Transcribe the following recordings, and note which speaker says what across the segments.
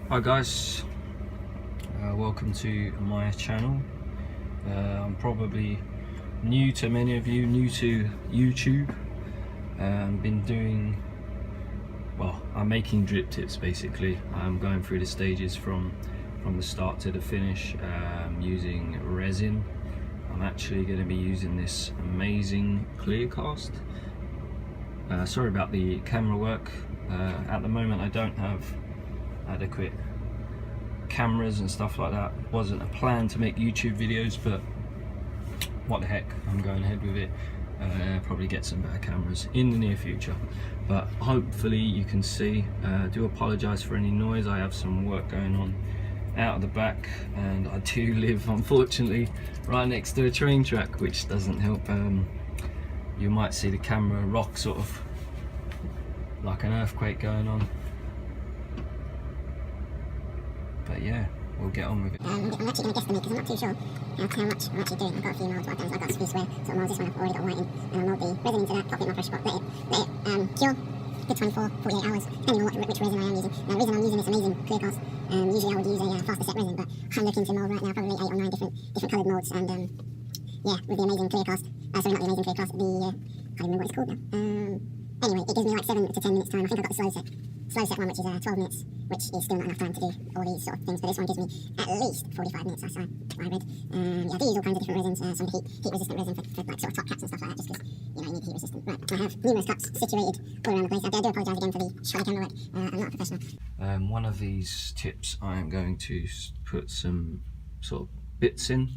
Speaker 1: Hi guys, welcome to my channel. I'm probably new to many of you, new to YouTube. Been doing, well, I'm making drip tips basically. I'm going through the stages from the start to the finish, using resin. I'm actually going to be using this amazing clear cast. Sorry about the camera work. At the moment I don't have adequate cameras and stuff like that. Wasn't a plan to make YouTube videos, but what the heck, I'm going ahead with it. Probably get some better cameras in the near future, but hopefully you can see. Do apologise for any noise. I have some work going on out of the back, and I do live, unfortunately, right next to a train track, which doesn't help. You might see the camera rock, sort of like an earthquake going on. But yeah, we'll get on with it.
Speaker 2: I'm actually going to guesstimate because I'm not too sure how much I'm actually doing. I've got a few miles work done, so I've got a few square sort of miles. This one I've already got white in, and I'll mould the resin into that, pop it in my fresh pot, let it cure. Good 24, 48 hours, depending on which resin I am using. The reason I'm using this amazing clear cast, usually I would use a faster set resin, but I'm looking to mould right now probably 8 or 9 different coloured moulds, and yeah, with the amazing clear cast, sorry, not the amazing clear cast, the, I can't remember what it's called now. Anyway, it gives me like 7 to 10 minutes time. I think I've got the slow set one, which is 12 minutes, which is still not enough time to do all these sort of things, but this one gives me at least 45 minutes, I read. Yeah, I do use all kinds of different resins, some heat resistant resin for like sort of top caps and stuff like that, just because, you know, you need heat resistant. Right, I have numerous cups situated all around the place. I do apologise again for the shoddy camera work. I'm not a professional.
Speaker 1: One of these tips I am going to put some sort of bits in.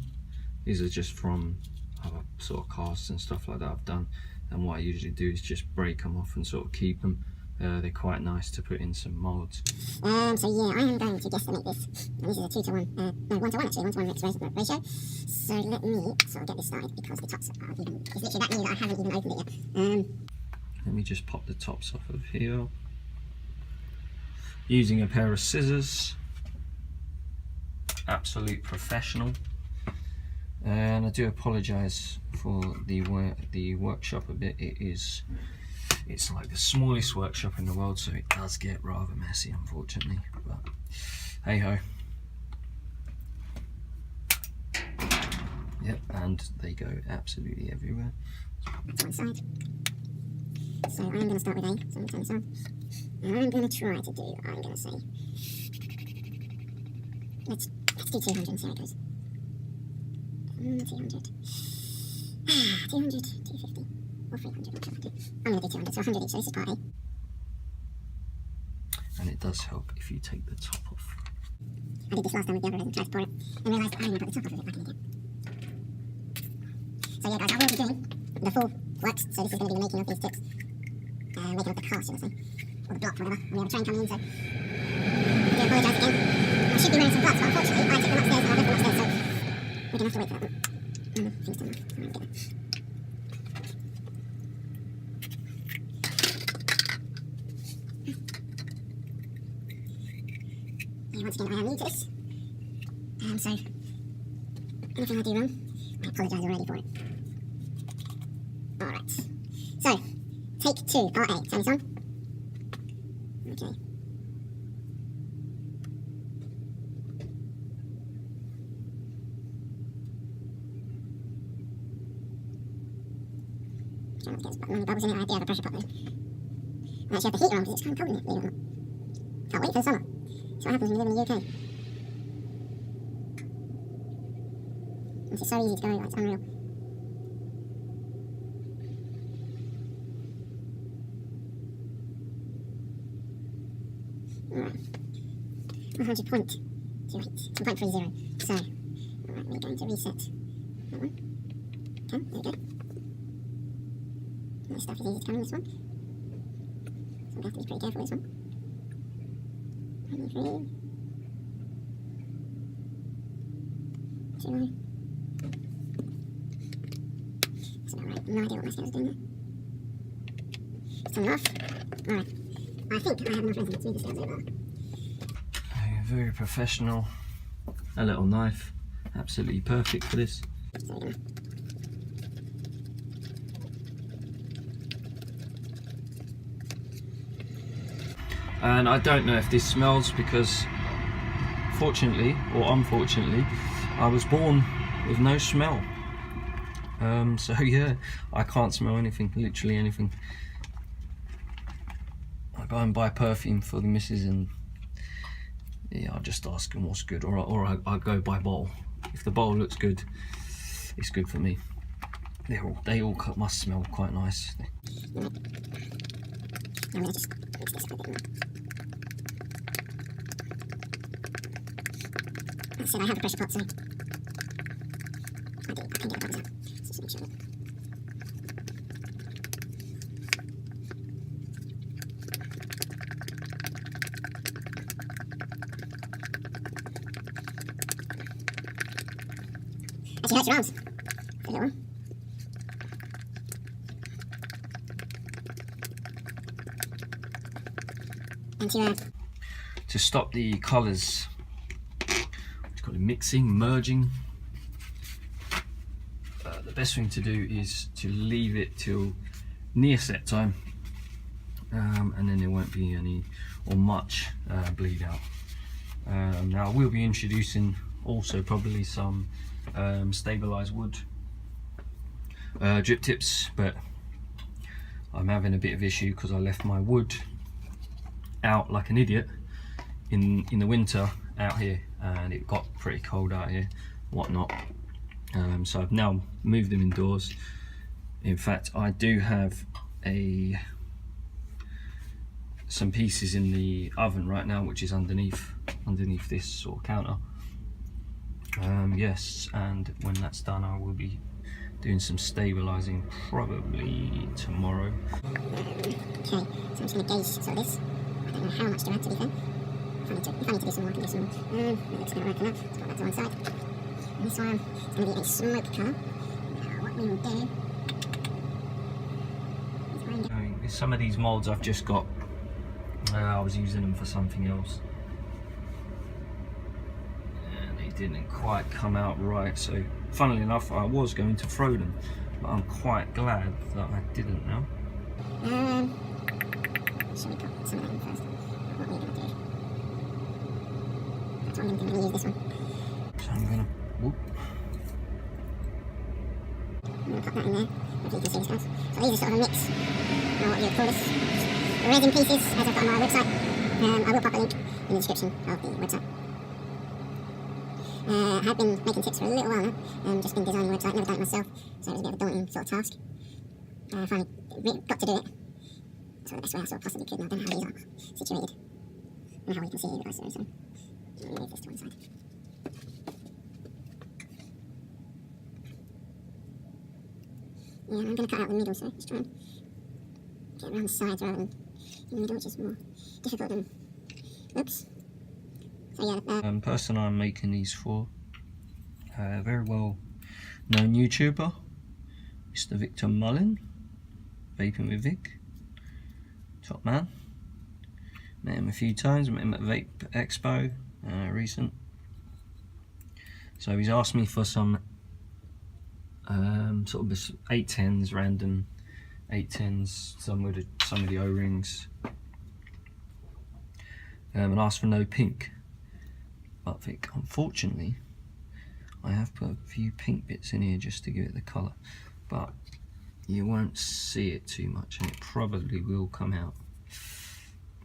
Speaker 1: These are just from other sort of casts and stuff like that I've done, and what I usually do is just break them off and sort of keep them. They're quite nice to put in some moulds.
Speaker 2: So yeah, I am going to guesstimate this. And this is a 2 to 1, no, 1 to 1 actually, 1 to 1 ratio. So let me sort of get this started because the tops are even, it's literally that new that I haven't even opened it yet.
Speaker 1: Let me just pop the tops off of here. Using a pair of scissors. Absolute professional. And I do apologise for the workshop a bit. It's like the smallest workshop in the world, so it does get rather messy, unfortunately, but hey ho. Yep, and they go absolutely everywhere.
Speaker 2: One side. So I'm going to start with A, so I'm going to turn this on. And I'm going to try to do, I'm going to say, let's do 200 and see how it goes. 200. 200, 250, or 300, not sure. I'm going to do 200, so 100 each, so this is part A.
Speaker 1: And it does help if you take the top off.
Speaker 2: I did this last time with the other resin, tried to pour it, and realised I didn't put the top off of it, like an idiot. So yeah guys, I will be doing the full works, so this is going to be the making of these tips. Making of the cast, should I say. Or the block, whatever. And we have a train coming in, so I do apologise again. I should be wearing some gloves, but unfortunately I took them upstairs and I left them upstairs, so we're going to have to wait for that one. Things to move. I'm going to get that. Yeah, once again, I am new to this. So, anything I do wrong, I apologise already for it. Alright. So, take 2, part A. Turn this on. Okay. Trying not to get any bubbles in it. I do have a pressure pot though. I actually have the heater on because it's kind of cold in it, believe it or not. Can't wait for the summer. That's what happens when you live in the UK. It's so easy to go, like, it's unreal. Alright. 100.28. 1.30. So, alright, we're going to reset that one. 10, there we go. This stuff is easy to come in this one. So we have to be pretty careful with this one. 23. 2. That's about right. No idea what my scale's doing there. Let's turn it off. Alright. I think I have enough resin to move the scales over.
Speaker 1: Very professional. A little knife. Absolutely perfect for this.
Speaker 2: So we're going to
Speaker 1: and I don't know if this smells because fortunately or unfortunately, I was born with no smell. So yeah, I can't smell anything, literally anything. I go and buy perfume for the missus, and yeah, I just ask them what's good, or I go by bowl. If the bowl looks good, it's good for me. They all must smell quite nice.
Speaker 2: I'm gonna just mix this up a bit more. Like I said, I have a pressure pot, so I can get the bubbles out. So just make sure that. Actually hurts your arms for a little while. And
Speaker 1: to stop the colours, it's called mixing, merging, the best thing to do is to leave it till near set time, and then there won't be any or much bleed out. Now I will be introducing also probably some stabilised wood drip tips, but I'm having a bit of issue because I left my wood out like an idiot in the winter out here, and it got pretty cold out here, whatnot. So I've now moved them indoors. In fact, I do have some pieces in the oven right now, which is underneath this sort of counter. Yes, and when that's done, I will be doing some stabilising probably tomorrow.
Speaker 2: okay, so I'm just going to gauge sort of this. I don't know how much to add, to be fair. If I need to do some more, I can do some more. It looks about right enough. Let's put that to one side. And this one is going to be a smoke colour. Now what we will do is grind it.
Speaker 1: Some of these moulds I've just got, I was using them for something else, and they didn't quite come out right, so funnily enough I was going to throw them, but I'm quite glad that I didn't now.
Speaker 2: Should we put some of that in first? What are we going to do? That's what I'm going to use this one.
Speaker 1: So I'm going to, whoop.
Speaker 2: I'm going to pop that in there. Hopefully you can see this, guys. So these are sort of a mix. Or what you would call this. Resin pieces, as I've got on my website. I will pop a link in the description of the website. I have been making tips for a little while now. Just been designing a website, never done it myself. So it was a bit of a daunting sort of task. I finally got to do it. So the best way I sort of possibly could, and I don't know how these are situated. And how we can see you guys doing, so I'll move this to one side. Yeah, I'm going to cut out the middle, so just try and get around the sides rather than in the middle, which is more difficult than. Oops. So yeah.
Speaker 1: Person I'm making these for, very well known YouTuber, Mr. Victor Mullen, Vaping with Vic, top man. Met him a few times, met him at Vape Expo recent. So he's asked me for some sort of 810s, random 810s, some of the O-rings, and asked for no pink. But I think, unfortunately, I have put a few pink bits in here just to give it the colour, but you won't see it too much, and it probably will come out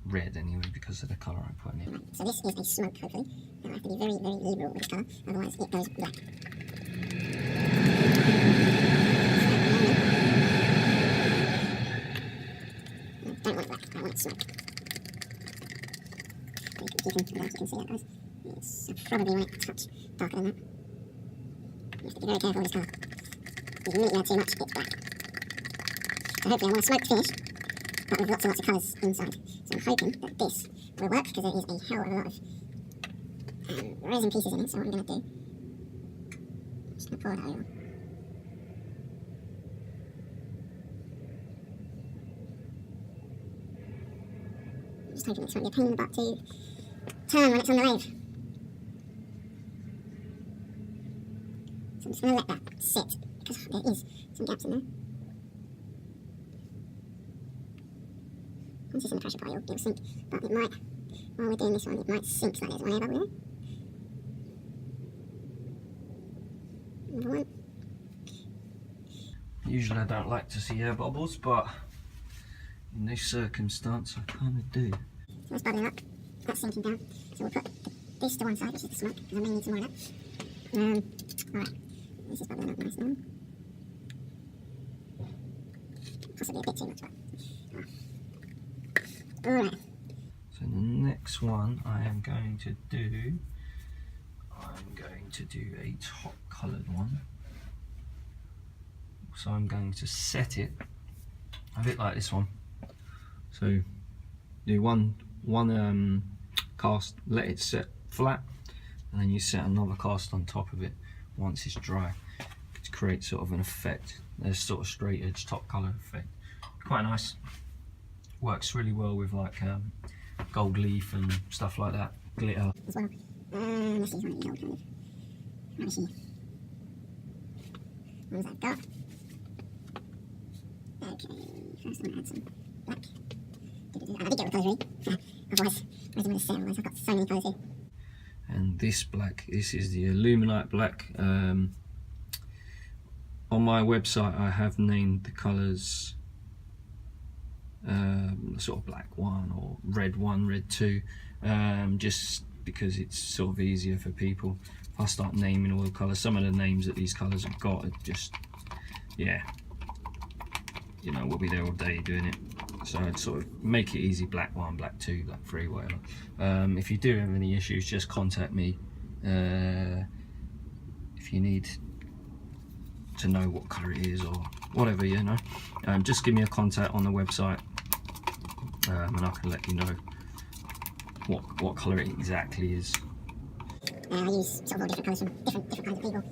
Speaker 1: red anyway because of the colour I put in it.
Speaker 2: So this is a smoke, hopefully. Now I have to be very, very liberal with this colour, otherwise it goes black. No, don't want it black, I want it smoke. You can see that, guys. It's, I probably want it a touch darker than that. You have to be very careful with this colour. If you really add too much, it's black. So hopefully I want a smoke finish, but with lots and lots of colours inside. So I'm hoping that this will work, because there is a hell of a lot of resin pieces in it. So what I'm going to do, I'm just going to pour it over. I'm just hoping this won't be a pain in the butt to turn when it's on the lathe. So I'm just going to let that sit, because there is some gaps in there. Once it's in the pressure pot, it'll sink, but it might, while we're doing this one, it might sink slightly. There's one air bubble there. Another one.
Speaker 1: Usually I don't like to see air bubbles, but in this circumstance I kind of do.
Speaker 2: So that's bubbling up. That's sinking down. So we'll put this to one side, which is the smoke, because I may need some more of that. Alright. This is bubbling up nice now. Possibly a bit too much, but... Alright.
Speaker 1: So the next one I am going to do, a top coloured one. So I'm going to set it a bit like this one. So do one cast, let it set flat, and then you set another cast on top of it once it's dry to create sort of an effect. There's sort of straight edge top colour effect. Quite nice. Works really well with like gold leaf and stuff like that. Glitter.
Speaker 2: As well. This is one of the old kind of rubbishy ones I've got. Okay, first I'm going to add some black. I did get all the colours ready. Otherwise, resin would have set, otherwise I've got so many colours here.
Speaker 1: And this black, this is the Illuminite black. On my website I have named the colours sort of black 1 or red 1, red 2, just because it's sort of easier for people. If I start naming all the colours, some of the names that these colours have got are just, yeah, you know, we'll be there all day doing it. So I'd sort of make it easy, black 1, black 2, black 3, whatever. If you do have any issues, just contact me. If you need to know what colour it is or whatever, you know, just give me a contact on the website, and I can let you know what colour it exactly is.
Speaker 2: I use sort of all different colours from different kinds of people.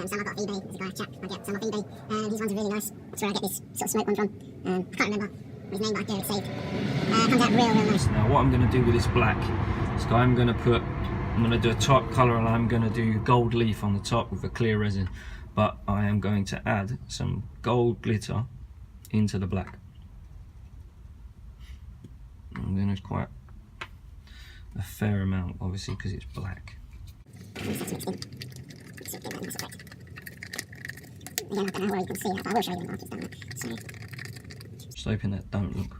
Speaker 2: Some I got off eBay, there's a guy, chap, I get some off eBay. These ones are really nice. That's where I get this sort of smoke one from. I can't remember his name, but I do, it's saved. Comes out real nice.
Speaker 1: Now what I'm going to do with this black is I'm going to do a top colour, and I'm going to do gold leaf on the top with a clear resin. But I am going to add some gold glitter into the black. I'm going to quite a fair amount, obviously, because it's black.
Speaker 2: Again, I don't know where you can see it, but I will show you the markings down there. So,
Speaker 1: Just hoping that don't look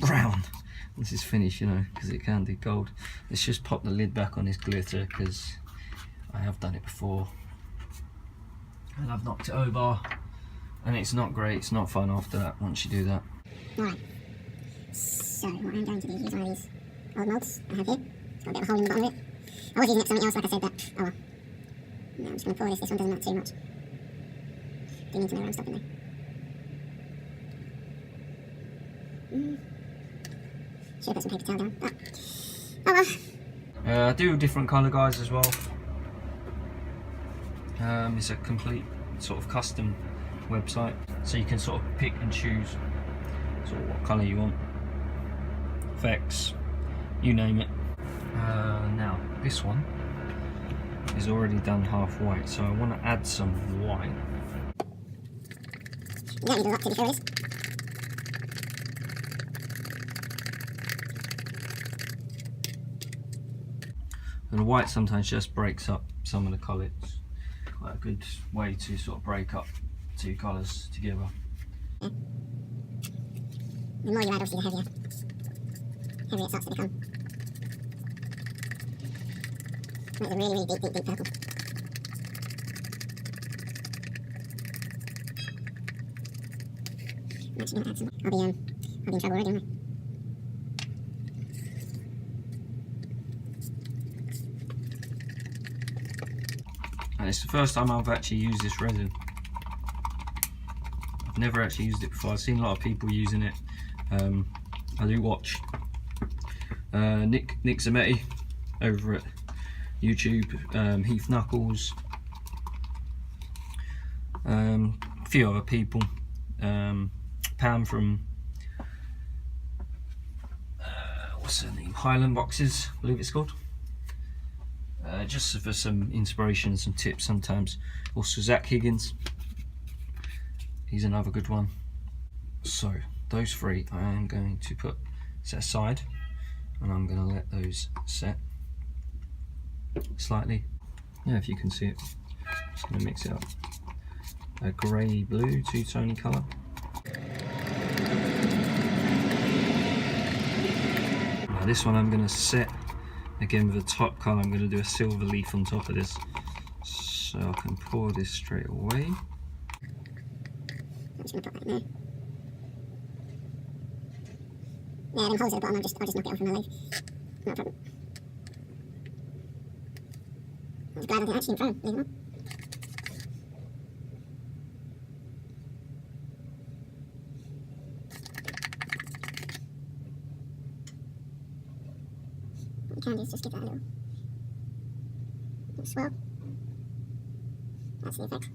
Speaker 1: brown. This is finished, you know, because it can do gold. Let's just pop the lid back on this glitter, because I have done it before. And I've knocked it over, and it's not great, it's not fun after that, once you do that.
Speaker 2: alright. So, what I'm going to do is use one of these old moulds I have here. It's got a bit of a hole in the bottom of it. I was using it for something else, like I said, but oh well. No, I'm just going to pour this. This one doesn't matter too much. Do need to know where I'm stopping there. Should have put some paper towel down, but oh well.
Speaker 1: I do different colour guides as well. It's a complete sort of custom website, so you can sort of pick and choose sort of what colour you want, effects, you name it. Now this one is already done half white, so I want to add some white.
Speaker 2: You don't need a lot to be fair with this.
Speaker 1: And white sometimes just breaks up some of the colours. Quite a good way to sort of break up two colours together.
Speaker 2: Yeah. The more you add, obviously, the heavier it starts to become. That's a really, really deep, deep, deep purple. I'm actually going to add some. I'll be in trouble already, aren't I?
Speaker 1: And it's the first time I've actually used this resin. I've never actually used it before. I've seen a lot of people using it. I do watch Nick Zametti over at YouTube, Heath Knuckles, a few other people, Pam from what's her name, Highland Boxes, I believe it's called. Just for some inspiration and some tips sometimes. Also Zach Higgins, he's another good one. So those three I am going to set aside, and I'm going to let those set slightly. Yeah, if you can see it. Just going to mix it up. A grey blue, two-tone colour. Now this one I'm going to set again with a top colour. I'm going to do a silver leaf on top of this, so I can pour this straight away.
Speaker 2: I'm just going to put that in there. Yeah, them holes at the bottom, I'll just knock it off from my leg. Not a problem. I was glad I didn't actually throw them, leave them on. What you can do is just give that a little swirl. That's the effect.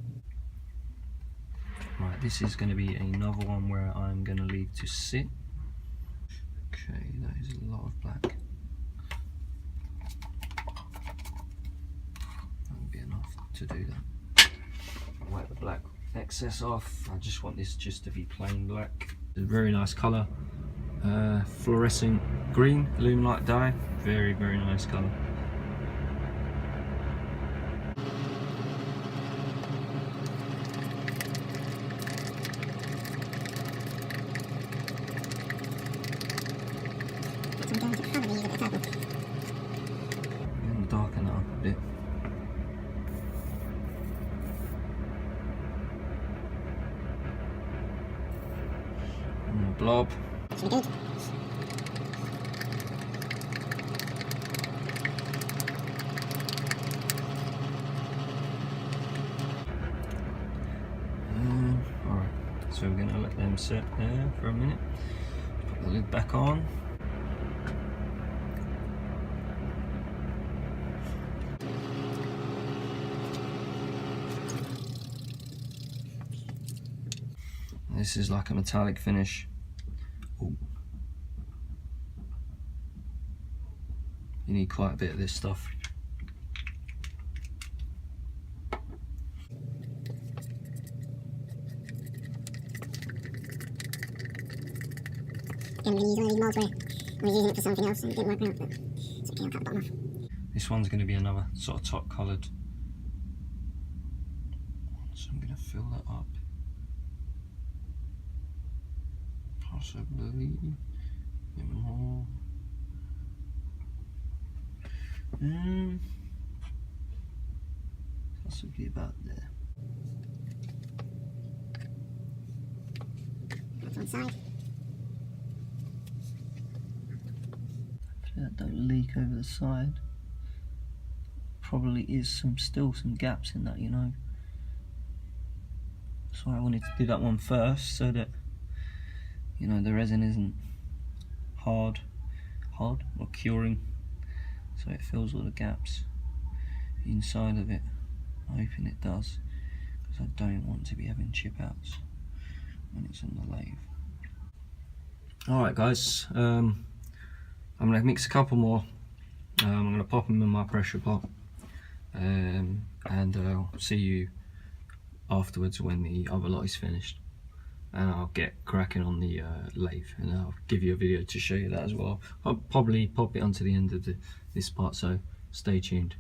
Speaker 1: Right, this is going to be another one where I'm going to leave to sit. Okay, that is a lot of black. That won't be enough to do that. I'll wipe the black excess off. I just want this just to be plain black. It's a very nice colour. Fluorescent green, illuminate dye. Very, very nice colour. And darken it up a bit. And a blob.
Speaker 2: Should be good.
Speaker 1: Alright, so we're going to let them sit there for a minute. Put the lid back on. This is like a metallic finish. Ooh. You need quite a bit of this stuff.
Speaker 2: I'm going to use one of these molds where I was using it for something else and it didn't work out, but it's okay, I'll cut the bottom off.
Speaker 1: This one's going to be another sort of top coloured. So I'm going to fill that up. Possibly a bit more. Possibly about there.
Speaker 2: That's one side.
Speaker 1: Hopefully that don't leak over the side. Probably is still some gaps in that, you know. So I wanted to do that one first so that, you know, the resin isn't hard or curing, so it fills all the gaps inside of it. I'm hoping it does, because I don't want to be having chip outs when it's on the lathe. Alright guys, I'm going to mix a couple more. I'm going to pop them in my pressure pot, and I'll see you afterwards when the other lot is finished, and I'll get cracking on the lathe, and I'll give you a video to show you that as well. I'll probably pop it onto the end of this part, so stay tuned.